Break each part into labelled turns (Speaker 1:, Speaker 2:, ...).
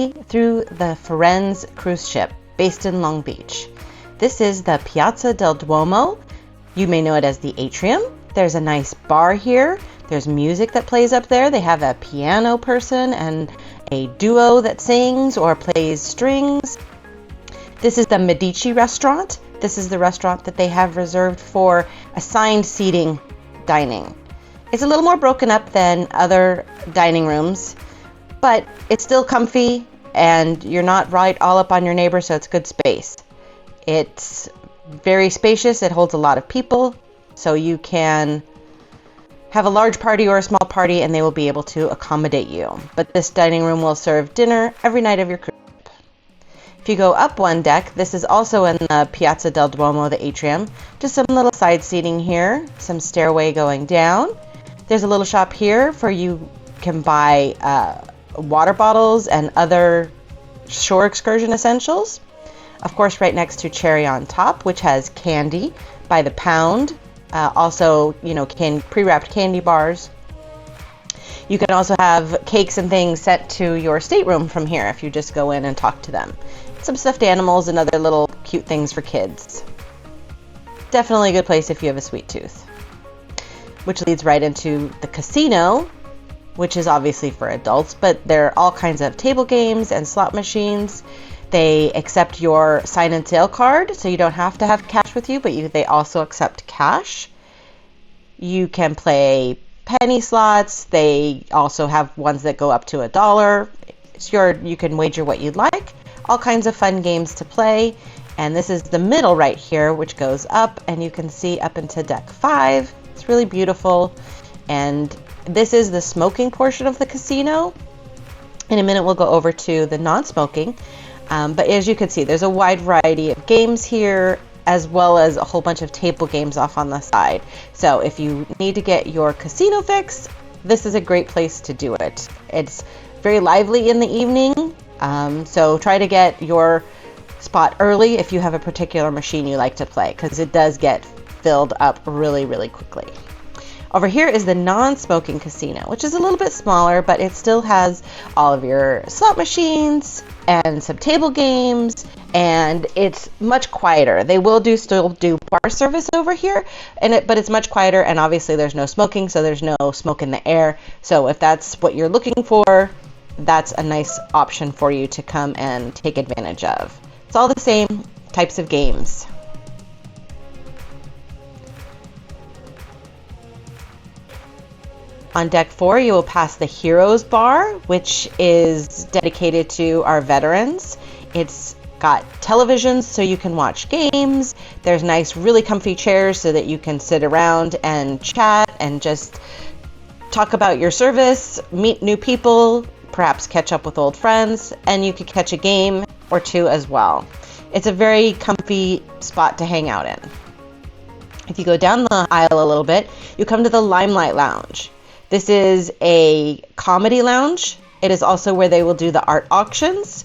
Speaker 1: way through the Firenze cruise ship based in Long Beach. This is the Piazza del Duomo. You may know it as the Atrium. There's a nice bar here. There's music that plays up there. They have a piano person and a duo that sings or plays strings. This is the Medici restaurant. This is the restaurant that they have reserved for assigned seating dining. It's a little more broken up than other dining rooms, but it's still comfy and you're not right all up on your neighbor, so it's good space. It's very spacious. It holds a lot of people, so you can have a large party or a small party and they will be able to accommodate you. But this dining room will serve dinner every night of your cruise. If you go up one deck, this is also in the Piazza del Duomo, the Atrium. Just some little side seating here, some stairway going down. There's a little shop here for you can buy water bottles and other shore excursion essentials. Of course, right next to Cherry on Top, which has candy by the pound. Also, pre-wrapped candy bars. You can also have cakes and things sent to your stateroom from here if you just go in and talk to them. Some stuffed animals and other little cute things for kids. Definitely a good place if you have a sweet tooth. Which leads right into the casino, which is obviously for adults, but there are all kinds of table games and slot machines. They accept your sign and sale card, so you don't have to have cash with you, but they also accept cash. You can play penny slots. They also have ones that go up to $1. You can wager what you'd like. All kinds of fun games to play. And this is the middle right here, which goes up, and you can see up into deck 5. It's really beautiful. And this is the smoking portion of the casino. In a minute, we'll go over to the non-smoking. But as you can see, there's a wide variety of games here, as well as a whole bunch of table games off on the side. So if you need to get your casino fix, this is a great place to do it. It's very lively in the evening. So try to get your spot early if you have a particular machine you like to play, because it does get filled up really, really quickly. Over here is the non-smoking casino, which is a little bit smaller, but it still has all of your slot machines and some table games, and it's much quieter. They will still do bar service over here, but it's much quieter, and obviously there's no smoking, so there's no smoke in the air. So if that's what you're looking for, that's a nice option for you to come and take advantage of. It's all the same types of games. On deck 4, you will pass the Heroes Bar, which is dedicated to our veterans. It's got televisions so you can watch games. There's nice, really comfy chairs so that you can sit around and chat and just talk about your service, meet new people, perhaps catch up with old friends, and you could catch a game or two as well. It's a very comfy spot to hang out in. If you go down the aisle a little bit, you come to the Limelight Lounge. This is a comedy lounge. It is also where they will do the art auctions.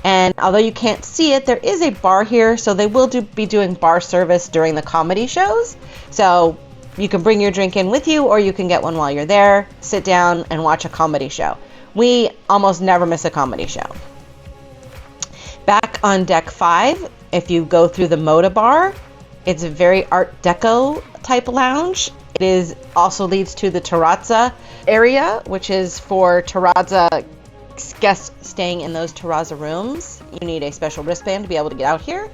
Speaker 1: And although you can't see it, there is a bar here, so they will be doing bar service during the comedy shows. So you can bring your drink in with you, or you can get one while you're there, sit down and watch a comedy show. We almost never miss a comedy show. Back on deck 5, if you go through the Moda Bar, it's a very art deco type lounge. It also leads to the Terrazza area, which is for Terrazza guests staying in those Terrazza rooms. You need a special wristband to be able to get out here.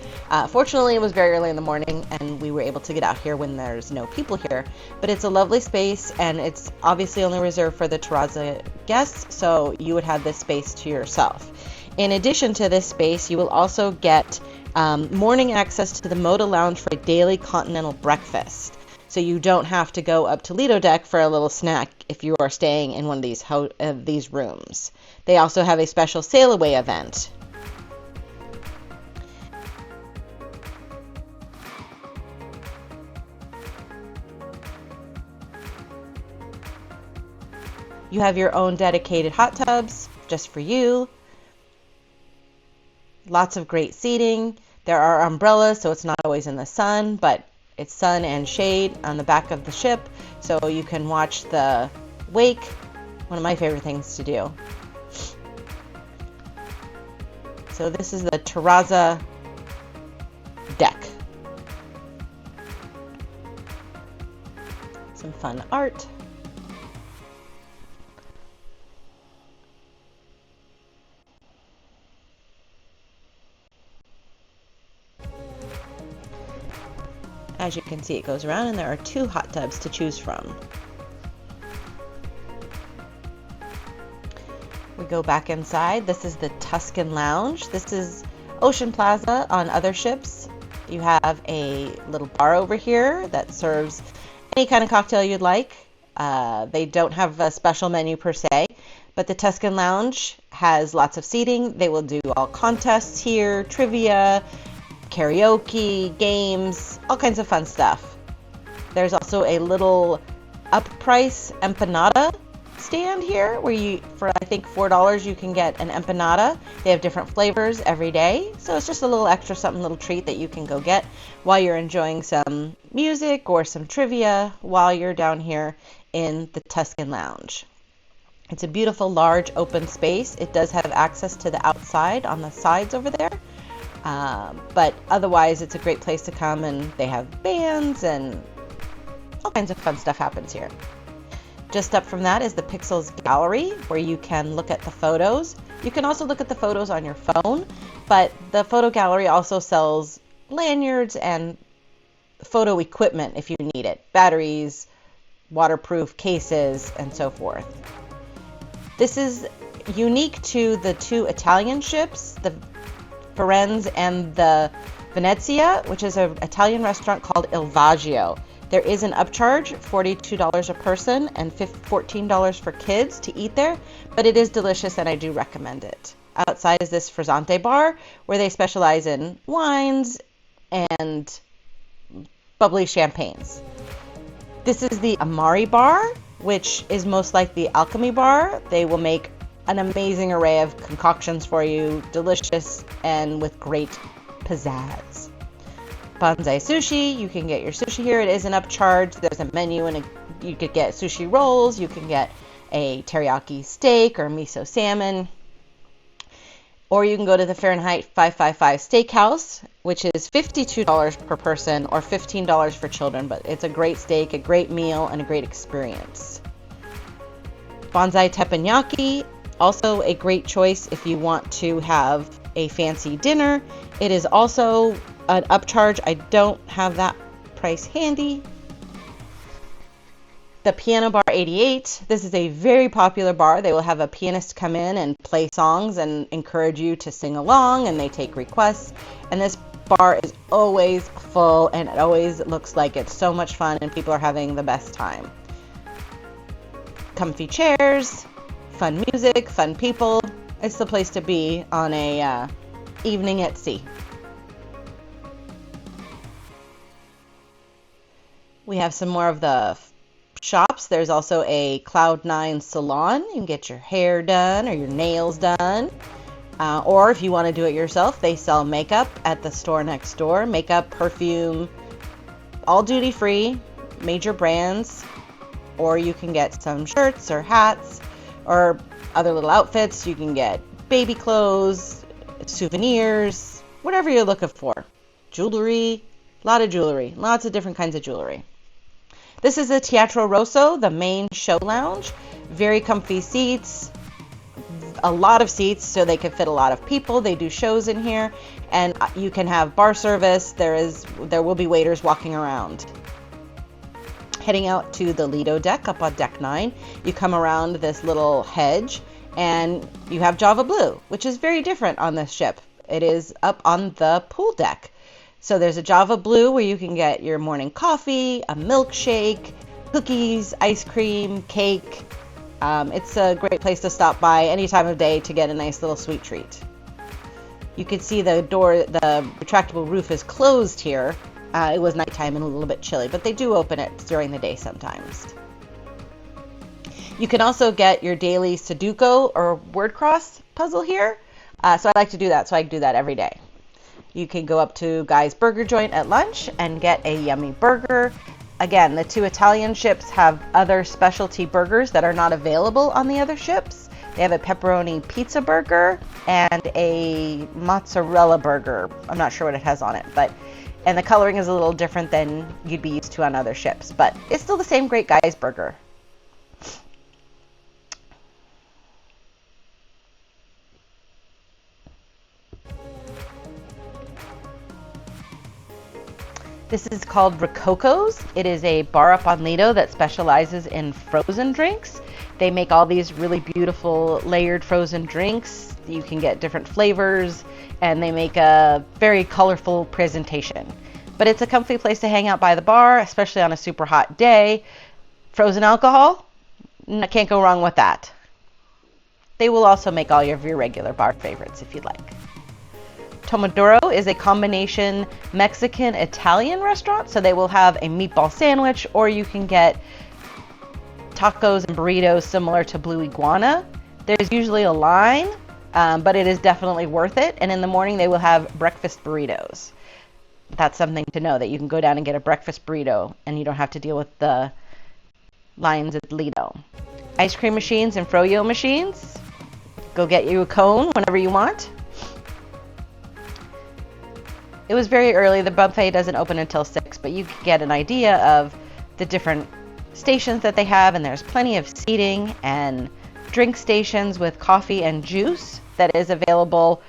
Speaker 1: Fortunately, it was very early in the morning and we were able to get out here when there's no people here. But it's a lovely space, and it's obviously only reserved for the Terrazza guests, so you would have this space to yourself. In addition to this space, you will also get morning access to the Moda Lounge for a daily continental breakfast. So you don't have to go up to Lido Deck for a little snack if you are staying in one of these rooms. They also have a special sail away event. You have your own dedicated hot tubs just for you. Lots of great seating. There are umbrellas, so it's not always in the sun, but it's sun and shade on the back of the ship, so you can watch the wake. One of my favorite things to do. So this is the Terrazza Deck. Some fun art. As you can see, it goes around and there are 2 hot tubs to choose from. We go back inside. This is the Tuscan Lounge. This is Ocean Plaza on other ships. You have a little bar over here that serves any kind of cocktail you'd like. They don't have a special menu per se, but the Tuscan Lounge has lots of seating. They will do all contests here, trivia, karaoke, games, all kinds of fun stuff. There's also a little up-price empanada stand here where you, for I think $4, you can get an empanada. They have different flavors every day, so it's just a little extra something, little treat that you can go get while you're enjoying some music or some trivia while you're down here in the Tuscan Lounge. It's a beautiful, large, open space. It does have access to the outside on the sides over there, but otherwise it's a great place to come, and they have bands and all kinds of fun stuff happens here. Just up from that is the Pixels Gallery, where you can look at the photos. You can also look at the photos on your phone, but the photo gallery also sells lanyards and photo equipment if you need it. Batteries, waterproof cases, and so forth. This is unique to the 2 Italian ships, the Firenze and the Venezia, which is an Italian restaurant called Il Vaggio. There is an upcharge, $42 a person and $14 for kids to eat there, but it is delicious and I do recommend it. Outside is this Frizzante bar, where they specialize in wines and bubbly champagnes. This is the Amari Bar, which is most like the Alchemy Bar. They will make an amazing array of concoctions for you, delicious and with great pizzazz. Bonsai Sushi, you can get your sushi here. It is an upcharge. There's a menu and you could get sushi rolls. You can get a teriyaki steak or miso salmon. Or you can go to the Fahrenheit 555 Steakhouse, which is $52 per person or $15 for children. But it's a great steak, a great meal, and a great experience. Bonsai Teppanyaki, also a great choice if you want to have a fancy dinner. It is also an upcharge. I don't have that price handy. The Piano Bar 88. This is a very popular bar. They will have a pianist come in and play songs and encourage you to sing along, and they take requests. And this bar is always full, and it always looks like it's so much fun and people are having the best time. Comfy chairs, fun music, fun people. It's the place to be on a evening at sea. We have some more of the shops. There's also a Cloud9 salon. You can get your hair done or your nails done. Or if you want to do it yourself, they sell makeup at the store next door. Makeup, perfume, all duty free, major brands. Or you can get some shirts or hats or other little outfits. You can get baby clothes, souvenirs, whatever you're looking for. Jewelry, a lot of jewelry, lots of different kinds of jewelry. This is the Teattro Rosso, the main show lounge. Very comfy seats, a lot of seats so they can fit a lot of people. They do shows in here, and you can have bar service. There will be waiters walking around. Heading out to the Lido Deck up on Deck 9, you come around this little hedge, and you have Java Blue, which is very different on this ship. It is up on the pool deck. So there's a Java Blue where you can get your morning coffee, a milkshake, cookies, ice cream, cake. It's a great place to stop by any time of day to get a nice little sweet treat. You can see the door, the retractable roof is closed here. It was nighttime and a little bit chilly, but they do open it during the day sometimes. You can also get your daily Sudoku or word cross puzzle here. So I like to do that, so I do that every day. You can go up to Guy's Burger Joint at lunch and get a yummy burger. Again, the 2 Italian ships have other specialty burgers that are not available on the other ships. They have a pepperoni pizza burger and a mozzarella burger. I'm not sure what it has on it, and the coloring is a little different than you'd be used to on other ships, but it's still the same Great Guys burger. This is called Rococo's. It is a bar up on Lido that specializes in frozen drinks. They make all these really beautiful layered frozen drinks. You can get different flavors, and they make a very colorful presentation. But it's a comfy place to hang out by the bar, especially on a super hot day. Frozen alcohol, can't go wrong with that. They will also make all of your regular bar favorites if you'd like. Tomodoro is a combination Mexican-Italian restaurant, so they will have a meatball sandwich, or you can get tacos and burritos similar to Blue Iguana. There's usually a line, but it is definitely worth it, and in the morning they will have breakfast burritos. That's something to know, that you can go down and get a breakfast burrito, and you don't have to deal with the lines at Lido. Ice cream machines and froyo machines. Go get you a cone whenever you want. It was very early. The buffet doesn't open until 6, but you can get an idea of the different stations that they have, and there's plenty of seating and drink stations with coffee and juice that is available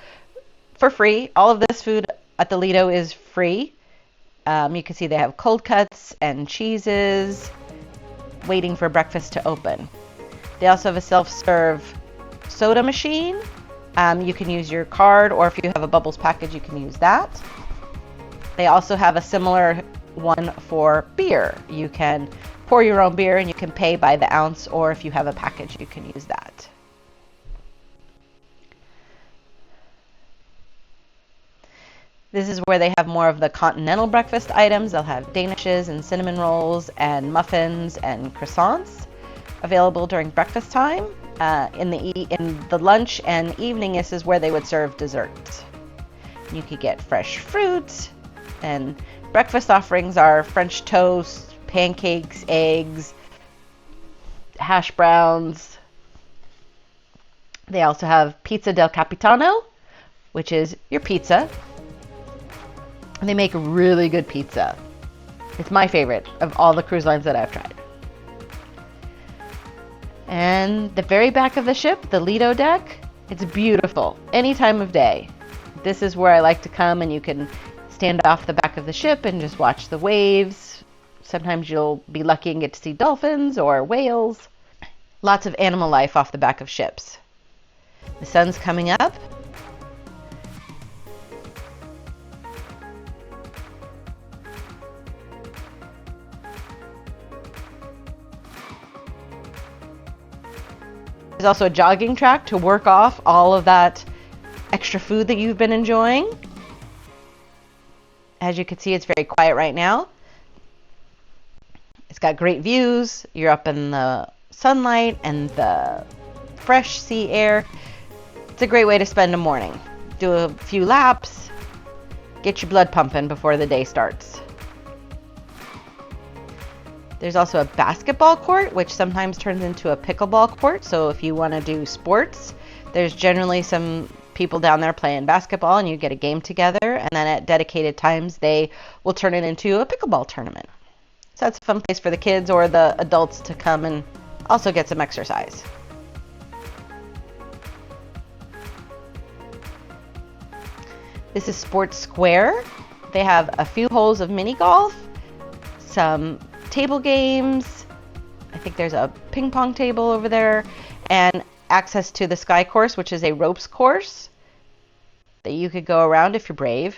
Speaker 1: for free. All of this food at the Lido is free. You can see they have cold cuts and cheeses waiting for breakfast to open. They also have a self-serve soda machine. You can use your card, or if you have a Bubbles package, you can use that. They also have a similar one for beer. You can pour your own beer and you can pay by the ounce, or if you have a package, you can use that. This is where they have more of the continental breakfast items. They'll have danishes and cinnamon rolls and muffins and croissants available during breakfast time. In the lunch and evening, this is where they would serve desserts. You could get fresh fruit, and breakfast offerings are French toast, pancakes, eggs, hash browns. They also have pizza del capitano, which is your pizza. And they make really good pizza. It's my favorite of all the cruise lines that I've tried. And the very back of the ship, the Lido Deck, it's beautiful any time of day. This is where I like to come, and you can stand off the back of the ship and just watch the waves. Sometimes you'll be lucky and get to see dolphins or whales. Lots of animal life off the back of ships. The sun's coming up. There's also a jogging track to work off all of that extra food that you've been enjoying. As you can see, it's very quiet right now. It's got great views. You're up in the sunlight and the fresh sea air. It's a great way to spend a morning. Do a few laps, get your blood pumping before the day starts. There's also a basketball court, which sometimes turns into a pickleball court. So if you want to do sports, there's generally some people down there playing basketball, and you get a game together, and then at dedicated times they will turn it into a pickleball tournament. So that's a fun place for the kids or the adults to come and also get some exercise. This is Sports Square. They have a few holes of mini golf, some table games. I think there's a ping pong table over there, and access to the Sky Course, which is a ropes course that you could go around if you're brave.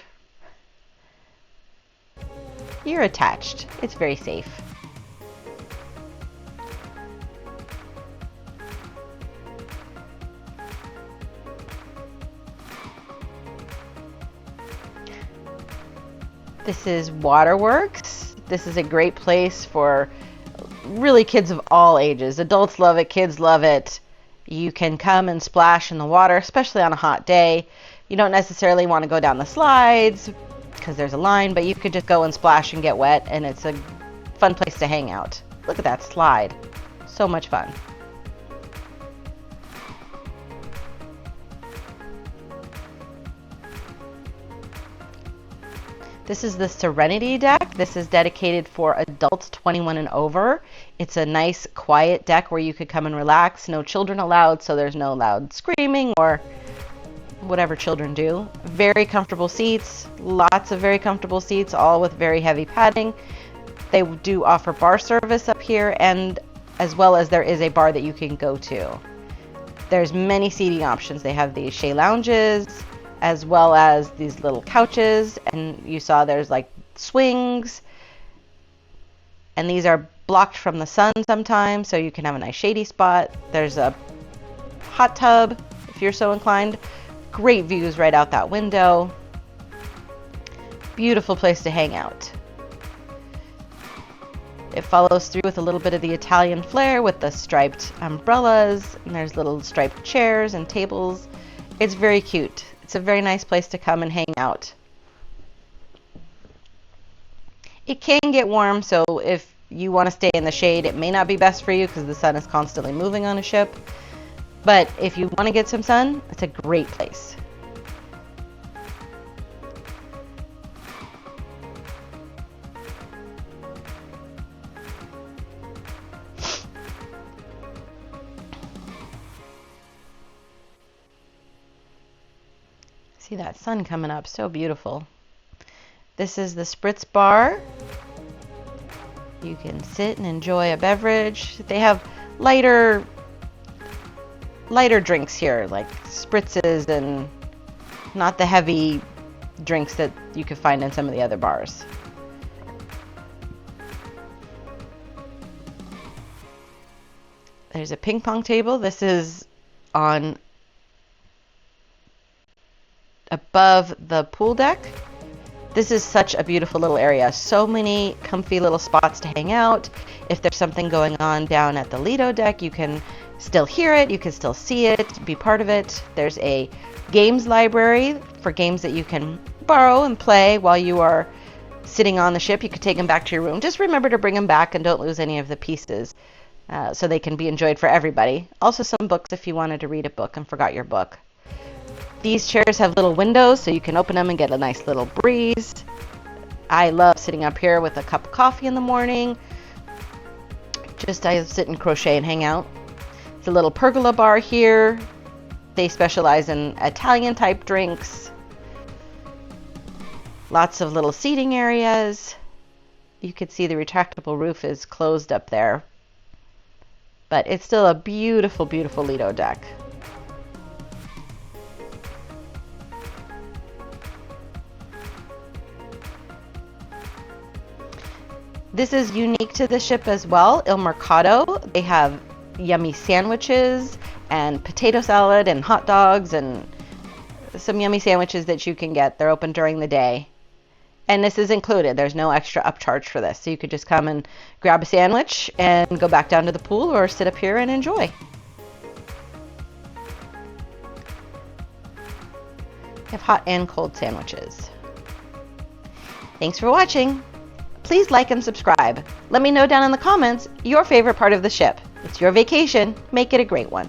Speaker 1: You're attached. It's very safe. This is Waterworks. This is a great place for really kids of all ages. Adults love it, kids love it. You can come and splash in the water, especially on a hot day. You don't necessarily want to go down the slides because there's a line, but you could just go and splash and get wet, and it's a fun place to hang out. Look at that slide. So much fun. This is the Serenity Deck. This is dedicated for adults 21 and over. It's a nice, quiet deck where you could come and relax. No children allowed, so there's no loud screaming or whatever children do. Very comfortable seats, lots of very comfortable seats, all with very heavy padding. They do offer bar service up here, and as well as there is a bar that you can go to. There's many seating options. They have these chaise lounges, as well as these little couches, and you saw there's like swings, and these are blocked from the sun sometimes, so you can have a nice shady spot. There's a hot tub if you're so inclined. Great views right out that window. Beautiful place to hang out. It follows through with a little bit of the Italian flair with the striped umbrellas, and there's little striped chairs and tables. It's very cute. It's a very nice place to come and hang out. It can get warm, so if you want to stay in the shade, it may not be best for you because the sun is constantly moving on a ship. But if you want to get some sun, it's a great place. See that sun coming up, so beautiful. This is the Spritz Bar. You can sit and enjoy a beverage. They have lighter drinks here, like spritzes, and not the heavy drinks that you could find in some of the other bars. There's a ping pong table. This is on above the pool deck. This is such a beautiful little area. So many comfy little spots to hang out. If there's something going on down at the Lido Deck, you can still hear it, you can still see it, be part of it. There's a games library for games that you can borrow and play while you are sitting on the ship. You could take them back to your room. Just remember to bring them back and don't lose any of the pieces so they can be enjoyed for everybody. Also some books if you wanted to read a book and forgot your book. These chairs have little windows so you can open them and get a nice little breeze. I love sitting up here with a cup of coffee in the morning. I sit and crochet and hang out. It's a little Pergola Bar here. They specialize in Italian type drinks. Lots of little seating areas. You can see the retractable roof is closed up there. But it's still a beautiful, beautiful Lido deck. This is unique to the ship as well, Il Mercato. They have yummy sandwiches and potato salad and hot dogs and some yummy sandwiches that you can get. They're open during the day. And this is included. There's no extra upcharge for this. So you could just come and grab a sandwich and go back down to the pool or sit up here and enjoy. You have hot and cold sandwiches. Thanks for watching. Please like and subscribe. Let me know down in the comments your favorite part of the ship. It's your vacation. Make it a great one.